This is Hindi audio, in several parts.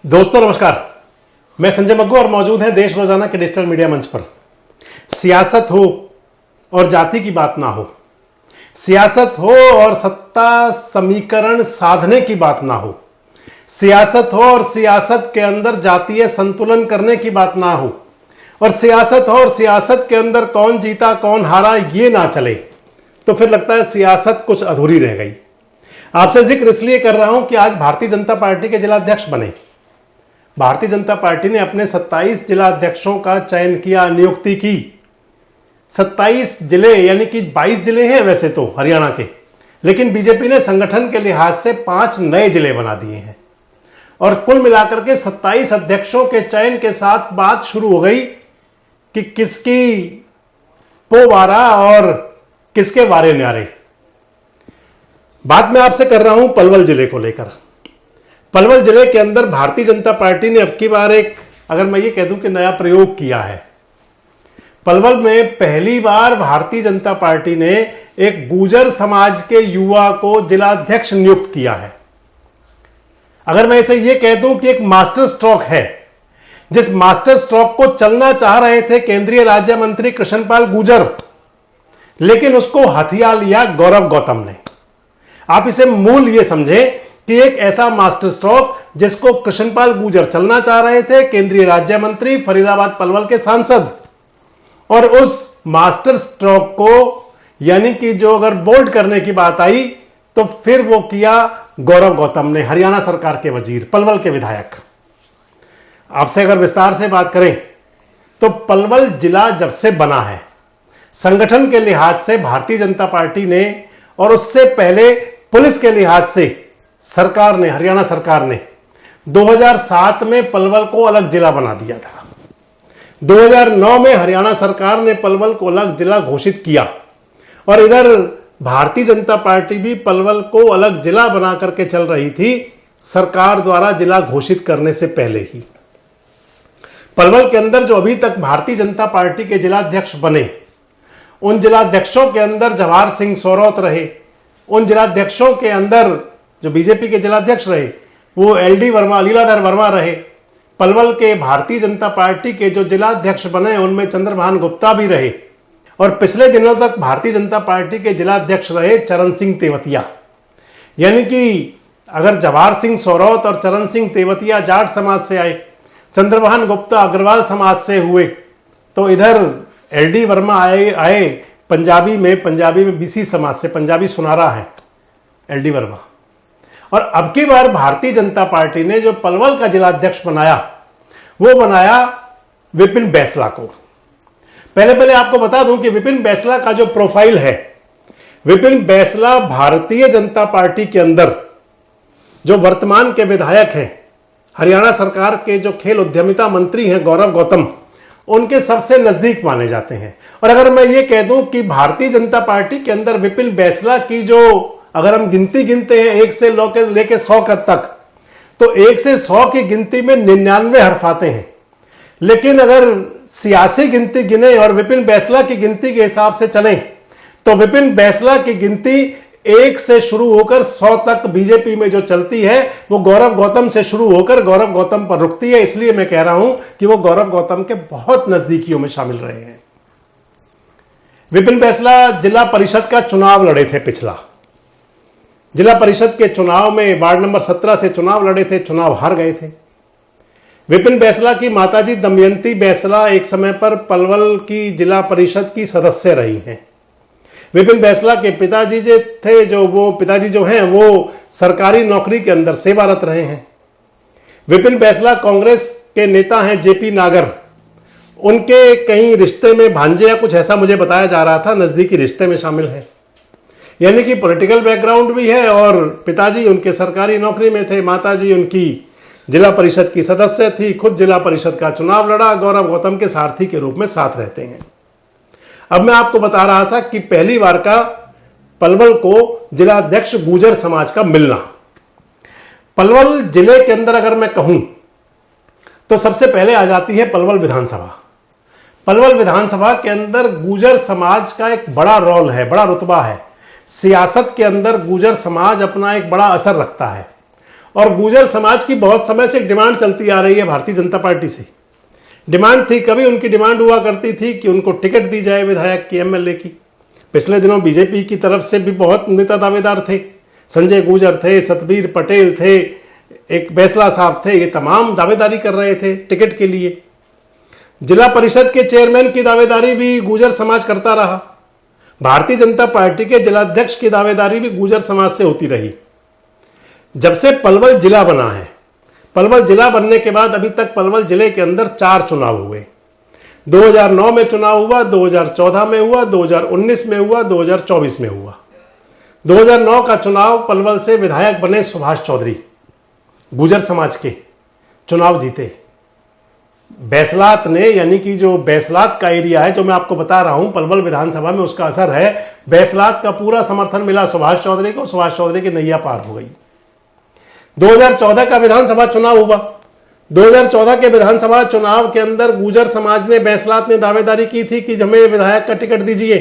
दोस्तों नमस्कार, मैं संजय मग्गू और मौजूद हैं देश रोजाना के डिजिटल मीडिया मंच पर। सियासत हो और जाति की बात ना हो, सियासत हो और सत्ता समीकरण साधने की बात ना हो, सियासत हो और सियासत के अंदर जातीय संतुलन करने की बात ना हो, और सियासत हो और सियासत के अंदर कौन जीता कौन हारा ये ना चले, तो फिर लगता है सियासत कुछ अधूरी रह गई। आपसे जिक्र इसलिए कर रहा हूं कि आज भारतीय जनता पार्टी के जिलाध्यक्ष बने। भारतीय जनता पार्टी ने अपने 27 जिलाध्यक्षों का चयन किया, नियुक्ति की। 27 जिले यानी कि 22 जिले हैं वैसे तो हरियाणा के, लेकिन बीजेपी ने संगठन के लिहाज से 5 नए जिले बना दिए हैं और कुल मिलाकर के 27 अध्यक्षों के चयन के साथ बात शुरू हो गई कि किसकी पोवारा और किसके वारे न्यारे। बात मैं आपसे कर रहा हूं पलवल जिले को लेकर। पलवल जिले के अंदर भारतीय जनता पार्टी ने अब की बार एक, अगर मैं ये कह दूं कि नया प्रयोग किया है। पलवल में पहली बार भारतीय जनता पार्टी ने एक गुर्जर समाज के युवा को जिलाध्यक्ष नियुक्त किया है। अगर मैं इसे ये कह दूं कि एक मास्टर स्ट्रोक है, जिस मास्टर स्ट्रोक को चलना चाह रहे थे केंद्रीय राज्य मंत्री कृष्णपाल गुर्जर, लेकिन उसको हथिया लिया गौरव गौतम ने। आप इसे मूल ये समझें कि एक ऐसा मास्टर स्ट्रोक जिसको कृष्णपाल गुर्जर चलना चाह रहे थे, केंद्रीय राज्य मंत्री, फरीदाबाद पलवल के सांसद, और उस मास्टर स्ट्रोक को यानी कि जो अगर बोल्ड करने की बात आई तो फिर वो किया गौरव गौतम ने, हरियाणा सरकार के वजीर, पलवल के विधायक। आपसे अगर विस्तार से बात करें तो पलवल जिला जब से बना है, संगठन के लिहाज से भारतीय जनता पार्टी ने और उससे पहले पुलिस के लिहाज से सरकार ने, हरियाणा सरकार ने 2007 में पलवल को अलग जिला बना दिया था। 2009 में हरियाणा सरकार ने पलवल को अलग जिला घोषित किया और इधर भारतीय जनता पार्टी भी पलवल को अलग जिला बना करके चल रही थी, सरकार द्वारा जिला घोषित करने से पहले ही। पलवल के अंदर जो अभी तक भारतीय जनता पार्टी के जिलाध्यक्ष बने, उन जिलाध्यक्षों के अंदर जवाहर सिंह सोरौत रहे। उन जिलाध्यक्षों के अंदर जो बीजेपी के जिलाध्यक्ष रहे वो एलडी वर्मा, लीलाधर वर्मा रहे। पलवल के भारतीय जनता पार्टी के जो जिलाध्यक्ष बने उनमें चंद्रभान गुप्ता भी रहे, और पिछले दिनों तक भारतीय जनता पार्टी के जिलाध्यक्ष रहे चरण सिंह तेवतिया। यानी कि अगर जवाहर सिंह सोरौत और चरण सिंह तेवतिया जाट समाज से आए, चंद्रभान गुप्ता अग्रवाल समाज से हुए, तो इधर एलडी वर्मा आए पंजाबी में बीसी समाज से, पंजाबी सुनारा है एलडी वर्मा। और अब की बार भारतीय जनता पार्टी ने जो पलवल का जिलाध्यक्ष बनाया वो बनाया विपिन बैसला को। पहले आपको बता दूं कि विपिन बैसला का जो प्रोफाइल है, विपिन बैसला भारतीय जनता पार्टी के अंदर जो वर्तमान के विधायक हैं, हरियाणा सरकार के जो खेल उद्यमिता मंत्री हैं गौरव गौतम, उनके सबसे नजदीक माने जाते हैं। और अगर मैं ये कह दूं कि भारतीय जनता पार्टी के अंदर विपिन बैसला की जो, अगर हम गिनती गिनते हैं 1 से लेके 100 तक, तो 1 से 100 की गिनती में 99 हर्फ आते हैं। लेकिन अगर सियासी गिनती गिने और विपिन बैसला की गिनती के हिसाब से चलें तो विपिन बैसला की गिनती 1 से शुरू होकर 100 तक बीजेपी में जो चलती है वो गौरव गौतम से शुरू होकर गौरव गौतम पर रुकती है। इसलिए मैं कह रहा हूं कि वो गौरव गौतम के बहुत नजदीकियों में शामिल रहे हैं। विपिन बैसला जिला परिषद का चुनाव लड़े थे। पिछला जिला परिषद के चुनाव में वार्ड नंबर 17 से चुनाव लड़े थे, चुनाव हार गए थे। विपिन बैसला की माताजी दमयंती बैसला एक समय पर पलवल की जिला परिषद की सदस्य रही हैं। विपिन बैसला के पिताजी जो हैं वो सरकारी नौकरी के अंदर सेवारत रहे हैं। विपिन बैसला कांग्रेस के नेता हैं जेपी नागर, उनके कहीं रिश्ते में भांजे या कुछ ऐसा मुझे बताया जा रहा था, नजदीकी रिश्ते में शामिल है। यानी कि पॉलिटिकल बैकग्राउंड भी है और पिताजी उनके सरकारी नौकरी में थे, माताजी उनकी जिला परिषद की सदस्य थी, खुद जिला परिषद का चुनाव लड़ा, गौरव गौतम के सारथी के रूप में साथ रहते हैं। अब मैं आपको बता रहा था कि पहली बार का पलवल को जिलाध्यक्ष गुर्जर समाज का मिलना। पलवल जिले के अंदर अगर मैं कहूं तो सबसे पहले आ जाती है पलवल विधानसभा। पलवल विधानसभा के अंदर गुर्जर समाज का एक बड़ा रोल है, बड़ा रुतबा है। सियासत के अंदर गुर्जर समाज अपना एक बड़ा असर रखता है और गुर्जर समाज की बहुत समय से डिमांड चलती आ रही है भारतीय जनता पार्टी से। डिमांड थी, कभी उनकी डिमांड हुआ करती थी कि उनको टिकट दी जाए विधायक की, एमएलए की। पिछले दिनों बीजेपी की तरफ से भी बहुत नेता दावेदार थे, संजय गुर्जर थे, सतबीर पटेल थे, एक बैसला साहब थे, ये तमाम दावेदारी कर रहे थे टिकट के लिए। जिला परिषद के चेयरमैन की दावेदारी भी गुर्जर समाज करता रहा। भारतीय जनता पार्टी के जिलाध्यक्ष की दावेदारी भी गुर्जर समाज से होती रही। जब से पलवल जिला बना है, पलवल जिला बनने के बाद अभी तक पलवल जिले के अंदर 4 चुनाव हुए। 2009 में चुनाव हुआ, 2014 में हुआ, 2019 में हुआ, 2024 में हुआ। 2009 का चुनाव पलवल से विधायक बने सुभाष चौधरी, गुर्जर समाज के, चुनाव जीते। बैसलात ने, यानी कि जो बैसलात का एरिया है जो मैं आपको बता रहा हूं पलवल विधानसभा में, उसका असर है। बैसलात का पूरा समर्थन मिला सुभाष चौधरी को, सुभाष चौधरी की नैया पार हो गई। 2014 का विधानसभा चुनाव हुआ। 2014 के विधानसभा चुनाव के अंदर गुर्जर समाज ने, बैसलात ने दावेदारी की थी कि हमें विधायक का टिकट दीजिए।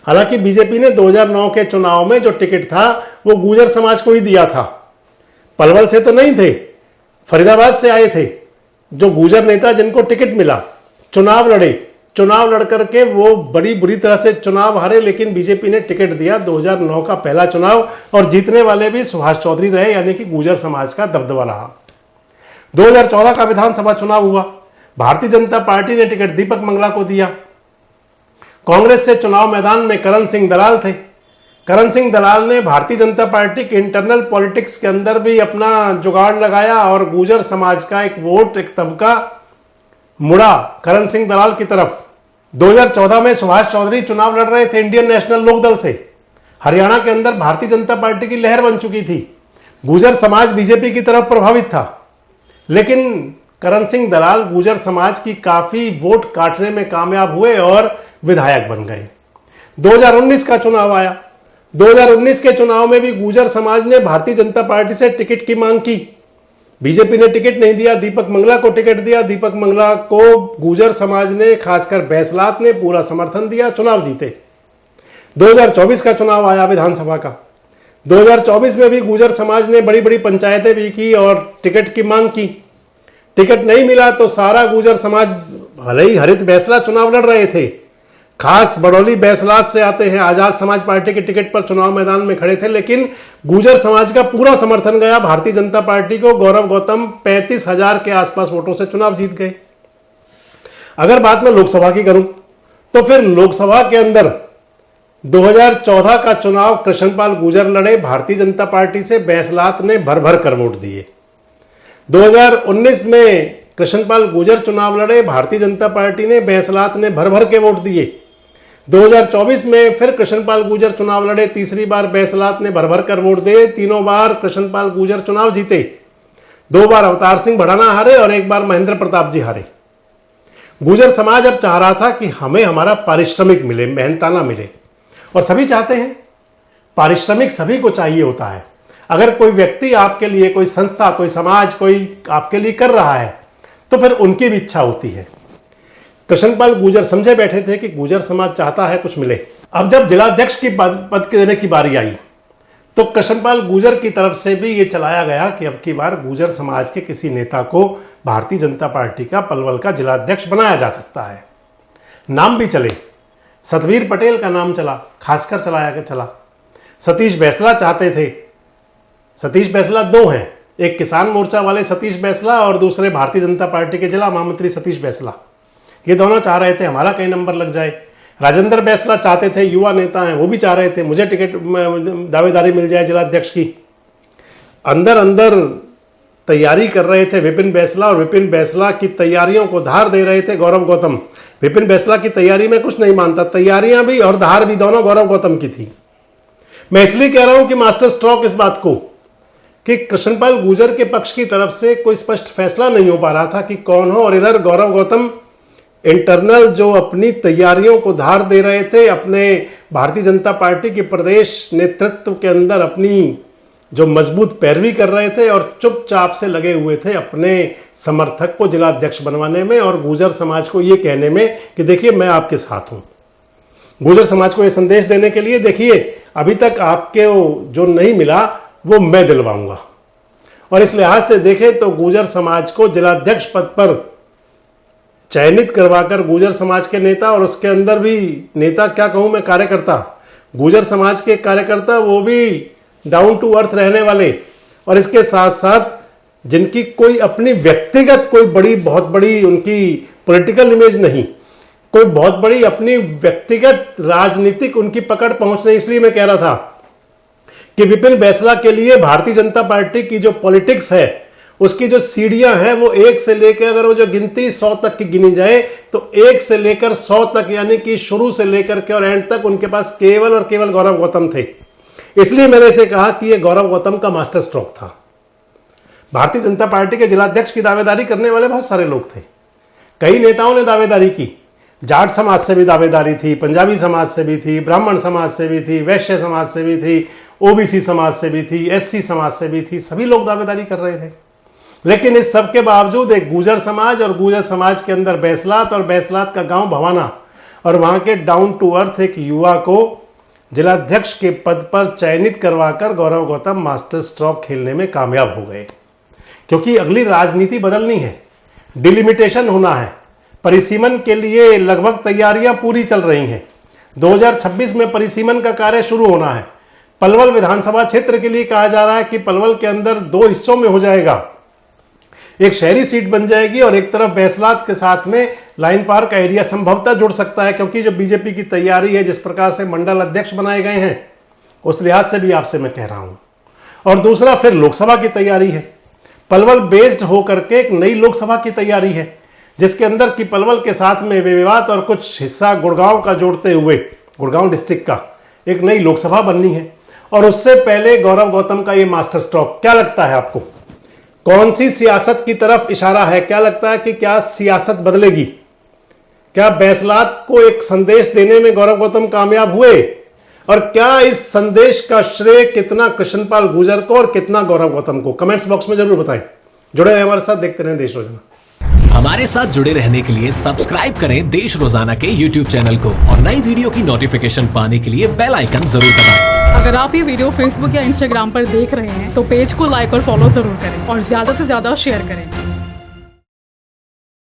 हालांकि बीजेपी ने 2009 के चुनाव में जो टिकट था वो गुर्जर समाज को ही दिया था, पलवल से तो नहीं थे, फरीदाबाद से आए थे जो गुर्जर नेता जिनको टिकट मिला, चुनाव लड़े, चुनाव लड़ करके वो बड़ी बुरी तरह से चुनाव हारे, लेकिन बीजेपी ने टिकट दिया। 2009 का पहला चुनाव, और जीतने वाले भी सुभाष चौधरी रहे, यानी कि गुर्जर समाज का दबदबा रहा। 2014 का विधानसभा चुनाव हुआ, भारतीय जनता पार्टी ने टिकट दीपक मंगला को दिया। कांग्रेस से चुनाव मैदान में करण सिंह दलाल थे। करण सिंह दलाल ने भारतीय जनता पार्टी के इंटरनल पॉलिटिक्स के अंदर भी अपना जुगाड़ लगाया और गुर्जर समाज का एक वोट, एक तबका मुड़ा करण सिंह दलाल की तरफ। 2014 में सुभाष चौधरी चुनाव लड़ रहे थे इंडियन नेशनल लोकदल से। हरियाणा के अंदर भारतीय जनता पार्टी की लहर बन चुकी थी, गुर्जर समाज बीजेपी की तरफ प्रभावित था, लेकिन करण सिंह दलाल गुर्जर समाज की काफी वोट काटने में कामयाब हुए और विधायक बन गए। 2019 का चुनाव आया। 2019 के चुनाव में भी गुर्जर समाज ने भारतीय जनता पार्टी से टिकट की मांग की। बीजेपी ने टिकट नहीं दिया, दीपक मंगला को टिकट दिया। दीपक मंगला को गुर्जर समाज ने, खासकर बैसलात ने पूरा समर्थन दिया, चुनाव जीते। 2024 का चुनाव आया विधानसभा का। 2024 में भी गुर्जर समाज ने बड़ी बड़ी पंचायतें भी की और टिकट की मांग की। टिकट नहीं मिला तो सारा गुर्जर समाज, भले ही हरित बैसला चुनाव लड़ रहे थे, खास बड़ौली बैसलात से आते हैं, आजाद समाज पार्टी के टिकट पर चुनाव मैदान में खड़े थे, लेकिन गुर्जर समाज का पूरा समर्थन गया भारतीय जनता पार्टी को। गौरव गौतम 35,000 के आसपास वोटों से चुनाव जीत गए। अगर बात मैं लोकसभा की करूं तो फिर लोकसभा के अंदर 2014 का चुनाव कृष्णपाल गुर्जर लड़े भारतीय जनता पार्टी से, बैसलात ने भर भर कर वोट दिए। 2019 में कृष्णपाल गुर्जर चुनाव लड़े, भारतीय जनता पार्टी ने, बैसलात ने भर भर के वोट दिए। 2024 में फिर कृष्णपाल गुर्जर चुनाव लड़े, तीसरी बार बैसलात ने भर भर कर वोट दिए। तीनों बार कृष्णपाल गुर्जर चुनाव जीते। 2 बार अवतार सिंह भड़ाना हारे और 1 बार महेंद्र प्रताप जी हारे। गुर्जर समाज अब चाह रहा था कि हमें हमारा पारिश्रमिक मिले, मेहनताना मिले, और सभी चाहते हैं, पारिश्रमिक सभी को चाहिए होता है। अगर कोई व्यक्ति आपके लिए, कोई संस्था, कोई समाज, कोई आपके लिए कर रहा है तो फिर उनकी भी इच्छा होती है। कृष्णपाल गुर्जर समझे बैठे थे कि गुर्जर समाज चाहता है कुछ मिले। अब जब जिलाध्यक्ष की पद के देने की बारी आई तो कृष्णपाल गुर्जर की तरफ से भी ये चलाया गया कि अब की बार गुर्जर समाज के किसी नेता को भारतीय जनता पार्टी का पलवल का जिलाध्यक्ष बनाया जा सकता है। नाम भी चले, सतबीर पटेल का नाम चला, खासकर चलाया चला। सतीश बैसला चाहते थे। सतीश बैसला 2 हैं, एक किसान मोर्चा वाले सतीश बैसला और दूसरे भारतीय जनता पार्टी के जिला महामंत्री सतीश बैसला। ये दोनों चाह रहे थे हमारा कहीं नंबर लग जाए। राजेंद्र बैसला चाहते थे, युवा नेता हैं, वो भी चाह रहे थे मुझे टिकट दावेदारी मिल जाए जिलाध्यक्ष की। अंदर अंदर तैयारी कर रहे थे विपिन बैसला, और विपिन बैसला की तैयारियों को धार दे रहे थे गौरव गौतम। विपिन बैसला की तैयारी में कुछ नहीं मानता, तैयारियां भी और धार भी दोनों गौरव गौतम की थी। मैं इसलिए कह रहा हूं कि मास्टर स्ट्रोक इस बात को कि कृष्णपाल गुर्जर के पक्ष की तरफ से कोई स्पष्ट फैसला नहीं हो पा रहा था कि कौन हो, और इधर गौरव गौतम इंटरनल जो अपनी तैयारियों को धार दे रहे थे, अपने भारतीय जनता पार्टी के प्रदेश नेतृत्व के अंदर अपनी जो मजबूत पैरवी कर रहे थे और चुपचाप से लगे हुए थे अपने समर्थक को जिलाध्यक्ष बनवाने में और गुर्जर समाज को ये कहने में कि देखिए मैं आपके साथ हूं। गुर्जर समाज को ये संदेश देने के लिए, देखिए अभी तक आपके जो नहीं मिला वो मैं दिलवाऊंगा। और इस लिहाज से देखें तो गुर्जर समाज को जिलाध्यक्ष पद पर चयनित करवाकर गुर्जर समाज के नेता, और उसके अंदर भी नेता क्या कहूं मैं, कार्यकर्ता, गुर्जर समाज के कार्यकर्ता, वो भी डाउन टू अर्थ रहने वाले, और इसके साथ साथ जिनकी कोई अपनी व्यक्तिगत कोई बहुत बड़ी उनकी पॉलिटिकल इमेज नहीं, कोई बहुत बड़ी अपनी व्यक्तिगत राजनीतिक उनकी पकड़ पहुंच नहीं। इसलिए मैं कह रहा था कि विपिन बैसला के लिए भारतीय जनता पार्टी की जो पॉलिटिक्स है उसकी जो सीढ़ियां हैं वो 1 से लेकर, अगर वो जो गिनती 100 तक की गिनी जाए तो 1 से लेकर 100 तक, यानी कि शुरू से लेकर के और एंड तक उनके पास केवल और केवल गौरव गौतम थे। इसलिए मैंने इसे कहा कि ये गौरव गौतम का मास्टर स्ट्रोक था। भारतीय जनता पार्टी के जिलाध्यक्ष की दावेदारी करने वाले बहुत सारे लोग थे, कई नेताओं ने दावेदारी की, जाट समाज से भी दावेदारी थी, पंजाबी समाज से भी थी, ब्राह्मण समाज से भी थी, वैश्य समाज से भी थी, ओबीसी समाज से भी थी, एससी समाज से भी थी, सभी लोग दावेदारी कर रहे थे। लेकिन इस सब के बावजूद एक गुर्जर समाज और गुर्जर समाज के अंदर बैसलात और बैसलात का गांव भवाना और वहां के डाउन टू अर्थ एक युवा को जिलाध्यक्ष के पद पर चयनित करवाकर गौरव गौतम मास्टर स्ट्रोक खेलने में कामयाब हो गए। क्योंकि अगली राजनीति बदलनी है, डिलिमिटेशन होना है, परिसीमन के लिए लगभग तैयारियां पूरी चल रही हैं। 2026 में परिसीमन का कार्य शुरू होना है। पलवल विधानसभा क्षेत्र के लिए कहा जा रहा है कि पलवल के अंदर 2 हिस्सों में हो जाएगा, एक शहरी सीट बन जाएगी और एक तरफ बैसलात के साथ में लाइन पार का एरिया संभवतः जुड़ सकता है, क्योंकि जो बीजेपी की तैयारी है, जिस प्रकार से मंडल अध्यक्ष बनाए गए हैं, उस लिहाज से भी आपसे मैं कह रहा हूं। और दूसरा फिर लोकसभा की तैयारी है, पलवल बेस्ड होकर के एक नई लोकसभा की तैयारी है, जिसके अंदर की पलवल के साथ में विवाद और कुछ हिस्सा गुड़गांव का जोड़ते हुए गुड़गांव डिस्ट्रिक्ट का एक नई लोकसभा बननी है। और उससे पहले गौरव गौतम का ये मास्टर स्ट्रोक, क्या लगता है आपको, कौन सी सियासत की तरफ इशारा है? क्या लगता है कि क्या सियासत बदलेगी? क्या बैसलात को एक संदेश देने में गौरव गौतम कामयाब हुए? और क्या इस संदेश का श्रेय कितना कृष्णपाल गुर्जर को और कितना गौरव गौतम को? कमेंट्स बॉक्स में जरूर बताएं। जुड़े रहें हमारे साथ, देखते रहें देश रोजाना। हमारे साथ जुड़े रहने के लिए सब्सक्राइब करें देश रोजाना के YouTube चैनल को और नई वीडियो की नोटिफिकेशन पाने के लिए बेल आइकन जरूर दबाएं। अगर आप ये वीडियो Facebook या Instagram पर देख रहे हैं तो पेज को लाइक और फॉलो जरूर करें और ज्यादा से ज्यादा शेयर करें।